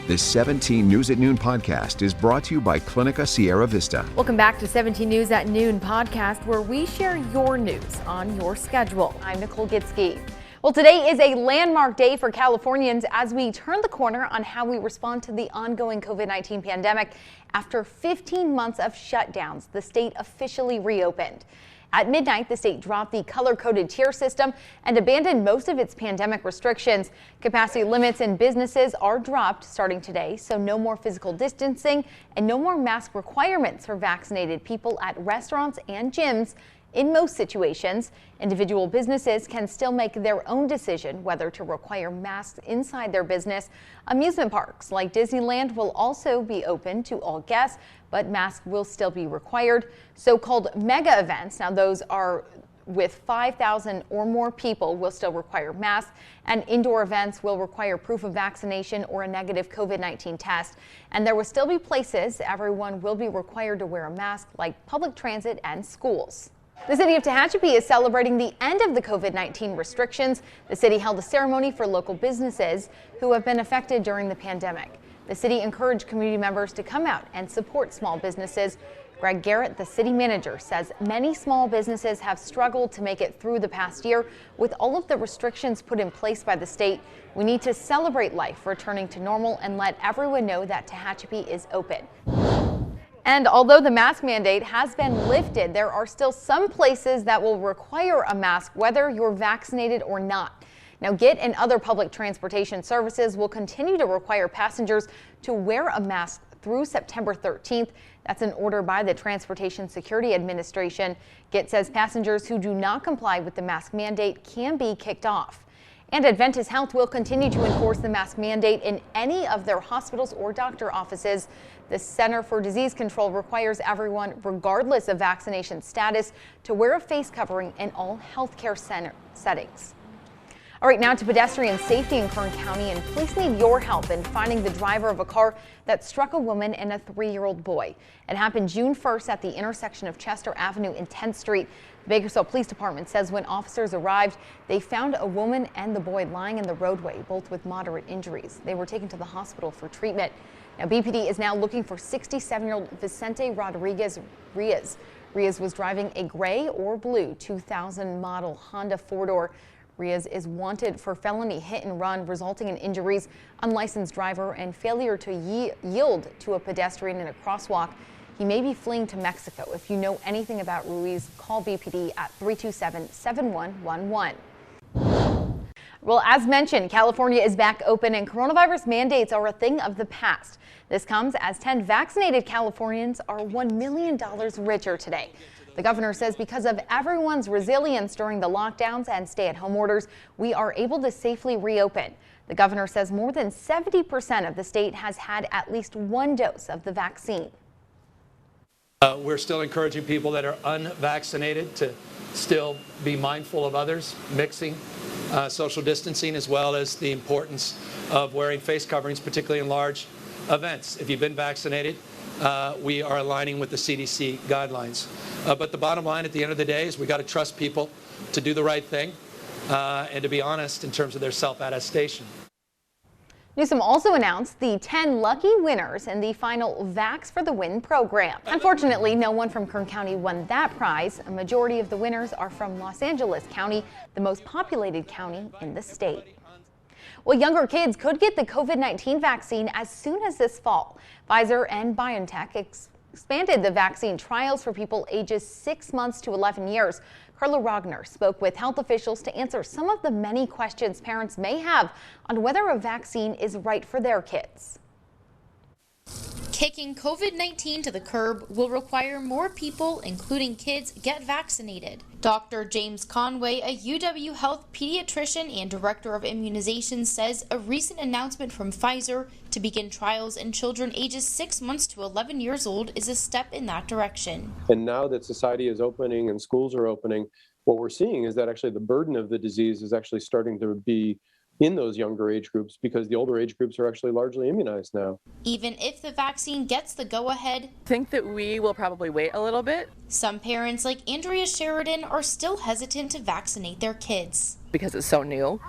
This 17 News at Noon podcast is brought to you by Clinica Sierra Vista. Welcome back to 17 News at Noon podcast, where we share your news on your schedule. I'm Nicole Gitsky. Well, today is a landmark day for Californians as we turn the corner on how we respond to the ongoing COVID-19 pandemic. After 15 months of shutdowns, the state officially reopened. At midnight, the state dropped the color-coded tier system and abandoned most of its pandemic restrictions. Capacity limits in businesses are dropped starting today, so no more physical distancing and no more mask requirements for vaccinated people at restaurants and gyms. In most situations, individual businesses can still make their own decision whether to require masks inside their business. Amusement parks like Disneyland will also be open to all guests, but masks will still be required. So-called mega events, now those are with 5,000 or more people, will still require masks, and indoor events will require proof of vaccination or a negative COVID-19 test. And there will still be places everyone will be required to wear a mask, like public transit and schools. The city of Tehachapi is celebrating the end of the COVID-19 restrictions. The city held a ceremony for local businesses who have been affected during the pandemic. The city encouraged community members to come out and support small businesses. Greg Garrett, the city manager, says many small businesses have struggled to make it through the past year. With all of the restrictions put in place by the state, we need to celebrate life returning to normal and let everyone know that Tehachapi is open. And although the mask mandate has been lifted, there are still some places that will require a mask whether you're vaccinated or not. Now, GIT and other public transportation services will continue to require passengers to wear a mask through September 13th. That's an order by the Transportation Security Administration. GIT says passengers who do not comply with the mask mandate can be kicked off. And Adventist Health will continue to enforce the mask mandate in any of their hospitals or doctor offices. The Center for Disease Control requires everyone, regardless of vaccination status, to wear a face covering in all healthcare settings. All right, now to pedestrian safety in Kern County, and police need your help in finding the driver of a car that struck a woman and a 3-year-old boy. It happened June 1st at the intersection of Chester Avenue and 10th Street. The Bakersfield Police Department says when officers arrived, they found a woman and the boy lying in the roadway, both with moderate injuries. They were taken to the hospital for treatment. Now, BPD is now looking for 67-year-old Vicente Rodriguez Riaz. Riaz was driving a gray or blue 2000 model Honda 4-door. Riaz is wanted for felony hit and run resulting in injuries, unlicensed driver, and failure to yield to a pedestrian in a crosswalk. He may be fleeing to Mexico. If you know anything about Ruiz, call BPD at 327-7111. Well, as mentioned, California is back open and coronavirus mandates are a thing of the past. This comes as 10 vaccinated Californians are $1 million richer today. The governor says because of everyone's resilience during the lockdowns and stay-at-home orders, we are able to safely reopen. The governor says more than 70% of the state has had at least one dose of the vaccine. We're still encouraging people that are unvaccinated to still be mindful of others, mixing, social distancing, as well as the importance of wearing face coverings, particularly in large events. If you've been vaccinated, we are aligning with the CDC guidelines. But the bottom line at the end of the day is we got to trust people to do the right thing and to be honest in terms of their self-attestation. Newsom also announced the 10 lucky winners in the final Vax for the Win program. Unfortunately, no one from Kern County won that prize. A majority of the winners are from Los Angeles County, the most populated county in the state. Well, younger kids could get the COVID-19 vaccine as soon as this fall. Pfizer and BioNTech expanded the vaccine trials for people ages 6 months to 11 years. Carla Rogner spoke with health officials to answer some of the many questions parents may have on whether a vaccine is right for their kids. Kicking COVID-19 to the curb will require more people, including kids, get vaccinated. Dr. James Conway, a UW Health pediatrician and director of immunization, says a recent announcement from Pfizer to begin trials in children ages 6 months to 11 years old is a step in that direction. And now that society is opening and schools are opening, what we're seeing is that actually the burden of the disease is actually starting to be in those younger age groups because the older age groups are actually largely immunized now. Even if the vaccine gets the go-ahead, I think that we will probably wait a little bit. Some parents like Andrea Sheridan are still hesitant to vaccinate their kids. Because it's so new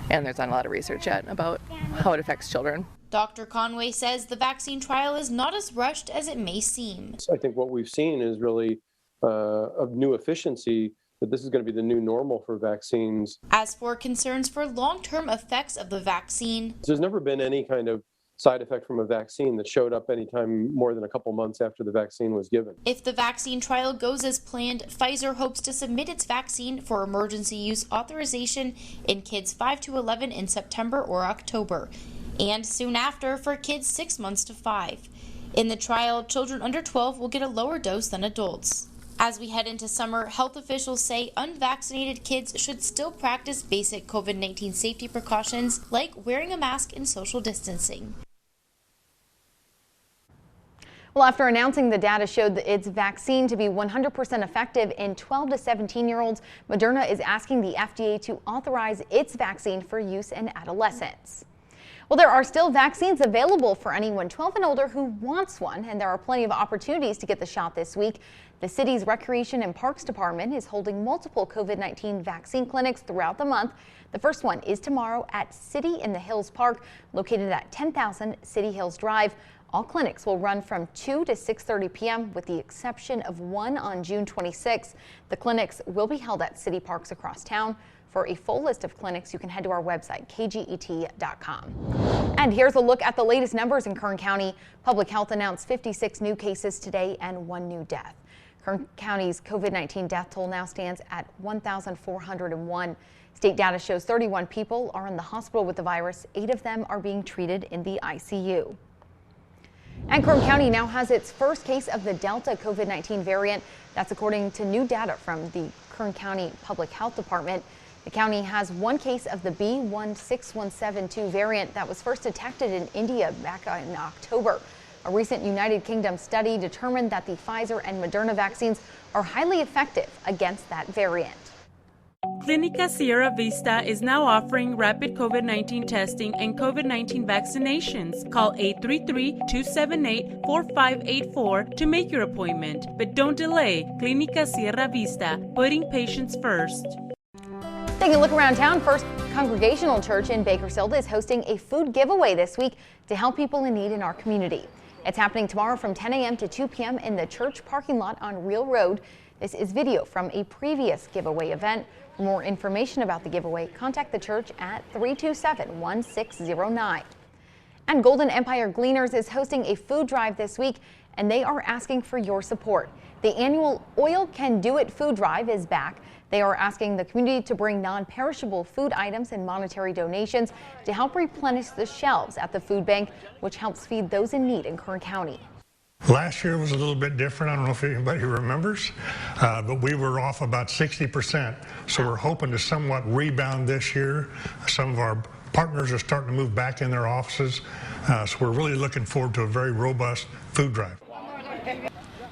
and there's not a lot of research yet about how it affects children. Dr. Conway says the vaccine trial is not as rushed as it may seem. I think what we've seen is really of new efficiency, that this is going to be the new normal for vaccines. As for concerns for long-term effects of the vaccine, there's never been any kind of side effect from a vaccine that showed up anytime more than a couple months after the vaccine was given. If the vaccine trial goes as planned, Pfizer hopes to submit its vaccine for emergency use authorization in kids 5 to 11 in September or October, and soon after for kids 6 months to 5. In the trial, children under 12 will get a lower dose than adults. As we head into summer, health officials say unvaccinated kids should still practice basic COVID-19 safety precautions like wearing a mask and social distancing. Well, after announcing the data showed its vaccine to be 100% effective in 12 to 17-year-olds, Moderna is asking the FDA to authorize its vaccine for use in adolescents. Well, there are still vaccines available for anyone 12 and older who wants one, and there are plenty of opportunities to get the shot this week. The city's Recreation and Parks Department is holding multiple COVID-19 vaccine clinics throughout the month. The first one is tomorrow at City in the Hills Park, located at 10,000 City Hills Drive. All clinics will run from 2 to 6:30 p.m. with the exception of one on June 26th. The clinics will be held at city parks across town. For a full list of clinics, you can head to our website, kget.com. And here's a look at the latest numbers in Kern County. Public Health announced 56 new cases today and 1 new death. Kern County's COVID-19 death toll now stands at 1,401. State data shows 31 people are in the hospital with the virus. 8 of them are being treated in the ICU. And Kern County now has its first case of the Delta COVID-19 variant. That's according to new data from the Kern County Public Health Department. The county has 1 case of the B16172 variant that was first detected in India back in October. A recent United Kingdom study determined that the Pfizer and Moderna vaccines are highly effective against that variant. Clinica Sierra Vista is now offering rapid COVID-19 testing and COVID-19 vaccinations. Call 833-278-4584 to make your appointment. But don't delay. Clinica Sierra Vista, putting patients first. Taking a look around town, First Congregational Church in Bakersfield is hosting a food giveaway this week to help people in need in our community. It's happening tomorrow from 10 a.m. to 2 p.m. in the church parking lot on Real Road. This is video from a previous giveaway event. For more information about the giveaway, contact the church at 327-1609. And Golden Empire Gleaners is hosting a food drive this week, and they are asking for your support. The annual Oil Can Do It food drive is back. They are asking the community to bring non-perishable food items and monetary donations to help replenish the shelves at the food bank, which helps feed those in need in Kern County. Last year was a little bit different. I don't know if anybody remembers, but we were off about 60%. So we're hoping to somewhat rebound this year. Some of our partners are starting to move back in their offices. So we're really looking forward to a very robust food drive.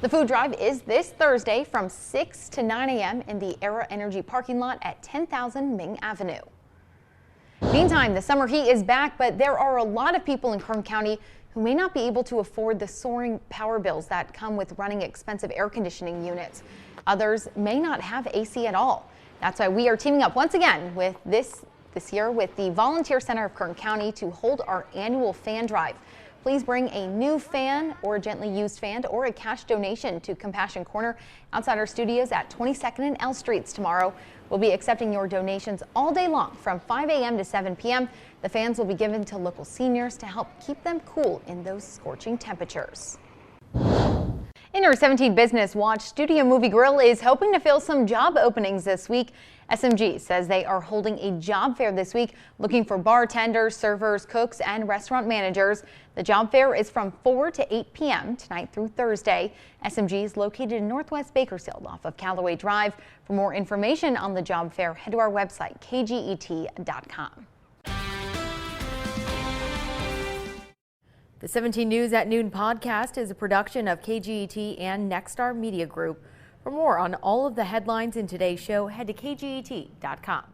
The food drive is this Thursday from 6 to 9 a.m. in the Era Energy parking lot at 10,000 Ming Avenue. Meantime, the summer heat is back, but there are a lot of people in Kern County who may not be able to afford the soaring power bills that come with running expensive air conditioning units. Others may not have AC at all. That's why we are teaming up once again with this year with the Volunteer Center of Kern County to hold our annual fan drive. Please bring a new fan or a gently used fan or a cash donation to Compassion Corner outside our studios at 22nd and L Streets tomorrow. We'll be accepting your donations all day long from 5 a.m. to 7 p.m. The fans will be given to local seniors to help keep them cool in those scorching temperatures. In our 17 Business Watch, Studio Movie Grill is hoping to fill some job openings this week. SMG says they are holding a job fair this week looking for bartenders, servers, cooks, and restaurant managers. The job fair is from 4 to 8 p.m. tonight through Thursday. SMG is located in Northwest Bakersfield off of Callaway Drive. For more information on the job fair, head to our website, kget.com. The 17 News at Noon podcast is a production of KGET and Nexstar Media Group. For more on all of the headlines in today's show, head to kget.com.